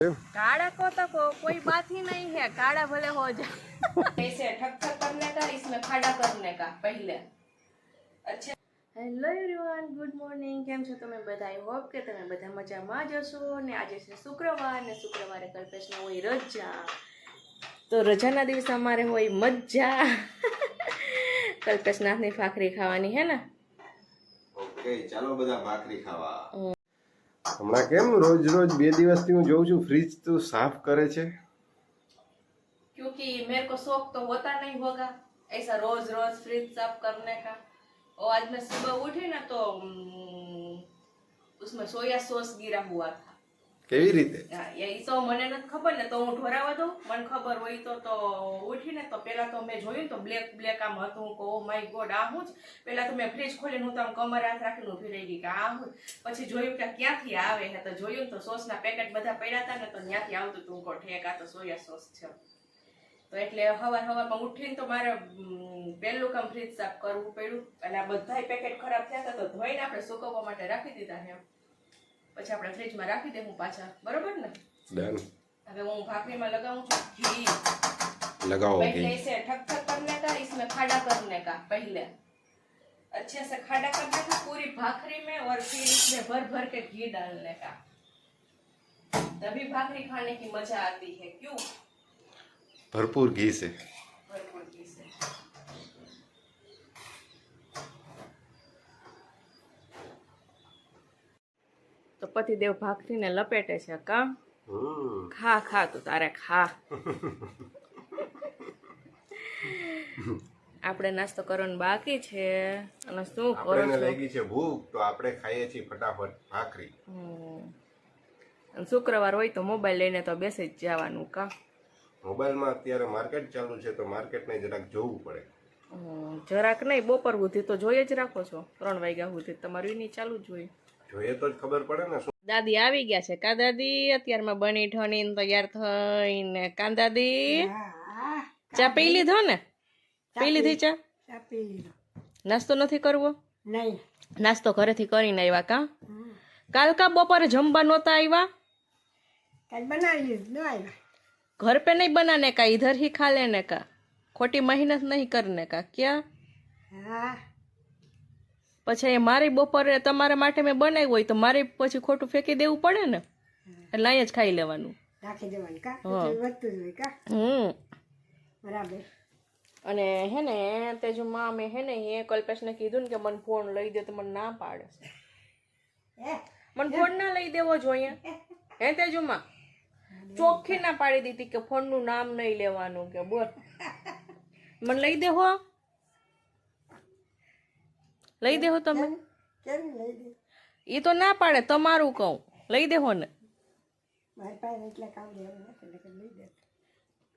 काढ़ा को तो कोई बात ही नहीं है, काढ़ा भले हो जाए। ऐसे ठक ठक करने का, इसमें खाड़ा करने का पहले। अच्छा, હેલો એવરીવન, ગુડ મોર્નિંગ। કેમ છો તમે બધા? આઈ હોપ કે તમે બધા મજામાં જ હશો ને આજે છે શુક્રવાર ને શુક્રવારે કલ્પેશમાં હોય રજા, તો રજાના દિવસે અમારે હોય મજા। કલ્પેશના હાથની ભાખરી ખાવાની હે ને? ઓકે, ચાલો બધા ભાખરી ખાવા। હમણાં કેમ રોજ રોજ બે દિવસથી હું જોઉં છું ફ્રીજ તો સાફ કરે છે? क्योंकि मेरे को शौक तो होता नहीं होगा ऐसा रोज रोज फ्रिज साफ करने का। और आज मैं सुबह उठी ना तो उसमें सोया सॉस गिरा हुआ था। કેવી રીતે? ये तो મને નથી ખબર ને, તો હું ઢોરાવા દઉં, મને ખબર હોય તો ઉઠી ને તો પેલા તો મેં જોયું તો બ્લેક બ્લેક આમ હતું। હું કહું ઓ માય ગોડ, આ હું જ? પેલા તો મેં ફ્રીજ ખોલીને હું તો આમ કમર હાથ રાખીને ઊભી રહી ગઈ કે આ હું? પછી જોયું કે ક્યાંથી આવે છે, તો જોયું તો સોસના પેકેટ બધા પડ્યા હતા ને, તો ત્યાંથી આવતું હતું। હું કહું ઠેક, આ તો સોયા સોસ છે। તો એટલે હવારમાં ઉઠીને તો મારે પહેલું કામ ફ્રીજ સાફ કરવું પડ્યું। અને આ બધાય પેકેટ ખરાબ થયા હતા તો ધોઈને આપણે સુકવવા માટે રાખી દીધા છે। પછી આપણે ફ્રીજમાં રાખી દેવું પાછા, બરોબર ને? ડન। હવે હું ભાખરીમાં लगाऊं છું घी। लगाओ घी। पहले इसे ठक ठक करने का, इसमें खाड़ा करने का पहले, अच्छे से खाड़ा करने का पूरी भाखरी में, और फिर इसमें भर भर के घी डालने का, तभी भाखरी खाने की मजा आती है। क्यों? भरपूर घी से। भरपूर घी से। तो पतिदेव भाखरी ने लपेटे છે કા? खा खा तो तारे खा। આપણે નાસ્તો કરવાનો બાકી છે અને શું કરો આપણને છો? લાગી છે ભૂખ તો આપણે ખાઈએ છીએ ફટાફટ ભાખરી। અને શુક્રવાર હોય તો મોબાઈલ લઈને તો બેસી જ જવાનું કા? મોબાઈલમાં અત્યારે માર્કેટ ચાલુ છે તો માર્કેટને જરાક જોવું પડે। જરાક નહીં, બપોર સુધી તો જોઈએ જ રાખો છો, 3 વાગ્યા સુધી તમારું એની ચાલુ જ હોય। જોઈએ તો જ ખબર પડે ને। દાદી આવી ગયા છે કા? દાદી અત્યારમાં બની ઠણીને તૈયાર થઈને કા? દાદી ચા પી લીધો ને? પી લીધી ચા? નાસ્તો નથી કરવો? નહીં, નાસ્તો ઘરેથી કરીને આવ્યા કા? કાલ કા બપોરે જમવા નહોતા આવ્યા? कल बनाइए न आएगा। घर पे नहीं बनाने का, इधर ही खा लेने का, खोटी मेहनत नहीं करने का। क्या? हाँ, પછી મારી બપોરે તમારા માટે મેં બનાવ્યું હોય તો મારે પછી ખોટું ફેંકી દેવું પડે ને, એટલે અહીંયા જ ખાઈ લેવાનું। રાખી દેવાનું કા? હા। વધતું જ હોય કા? બરાબર। અને હે ને તેજુમાં મેં હે ને એ કલ્પેશને કીધું ને કે મને ફોન લઈ દે, તો મને ના પાડે છે। મને ફોન ના લઈ દેવો જોઈએ હે તેજુમાં? ચોખ્ખી ના પાડી દીધી કે ફોનનું નામ નહીં લેવાનું, કે બોલ મને લઈ દેહો, લઈ દેહો તમે? કેમ લઈ દે? એ તો ના પાડે, તમારું કહું, લઈ દેહો ને? મારી પાસે એટલે કામ રહેવાનું નથી એટલે લઈ દે।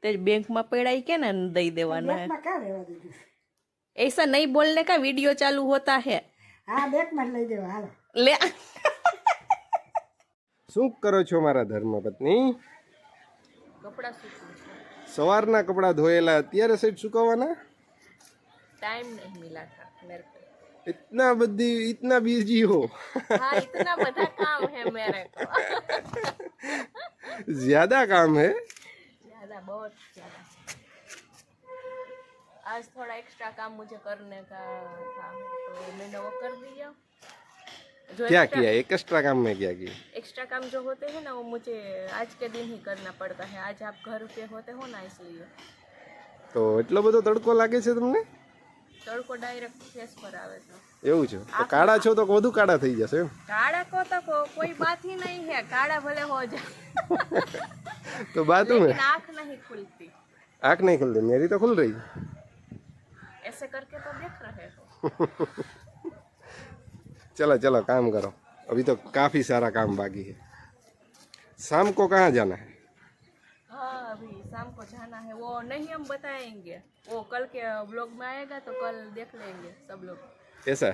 તે બેંકમાં પડાઈ કે ને દઈ દેવાના है। બેંકમાં કાં રહેવા દીધું? ऐसा नहीं बोलने का, वीडियो चालू होता है। હા, બેંકમાં જ લઈ દેવા હાલો। ले શું કરો છો મારા ધર્મપત્ની? कपड़ा सूखूं છું। સવારના કપડાં ધોયેલા અત્યારે સેટ સુકવવાના? टाइम नहीं मिला था मेरे को। इतना बिजी हो? हाँ, इतना बड़ा काम है मेरे को। ज्यादा काम है? ज्यादा, बहुत ज्यादा। आज थोड़ा एक्स्ट्रा काम मुझे करने का था तो मैंने वो कर दिया। जो क्या किया? एक्स्ट्रा काम में क्या किया? एक्स्ट्रा काम जो होते हैं ना वो मुझे आज के दिन ही करना पड़ता है। आज आप घर पे होते हो ना, इसलिए। તો એટલો બધો તડકો લાગે છે તમને? તડકો ડાયરેક્ટ ફેસ પર આવે છે। એવું છે? તો કાળા છો તો વધુ કાળા થઈ જશે એમ? काढ़ा को तो कोई बात ही नहीं है, काढ़ा भले हो जाए। तो बात में लेकिन आँख नहीं खुलती। आँख नहीं खुल रही, मेरी तो खुल रही। ऐसे करके तो देख रहे हो। चलो चलो काम करो, अभी तो काफी सारा काम बाकी है। शाम को कहाँ जाना है? हाँ, अभी शाम को जाना है, वो नहीं हम बताएंगे, वो कल के ब्लॉग में आएगा तो कल देख लेंगे सब लोग। ऐसा है?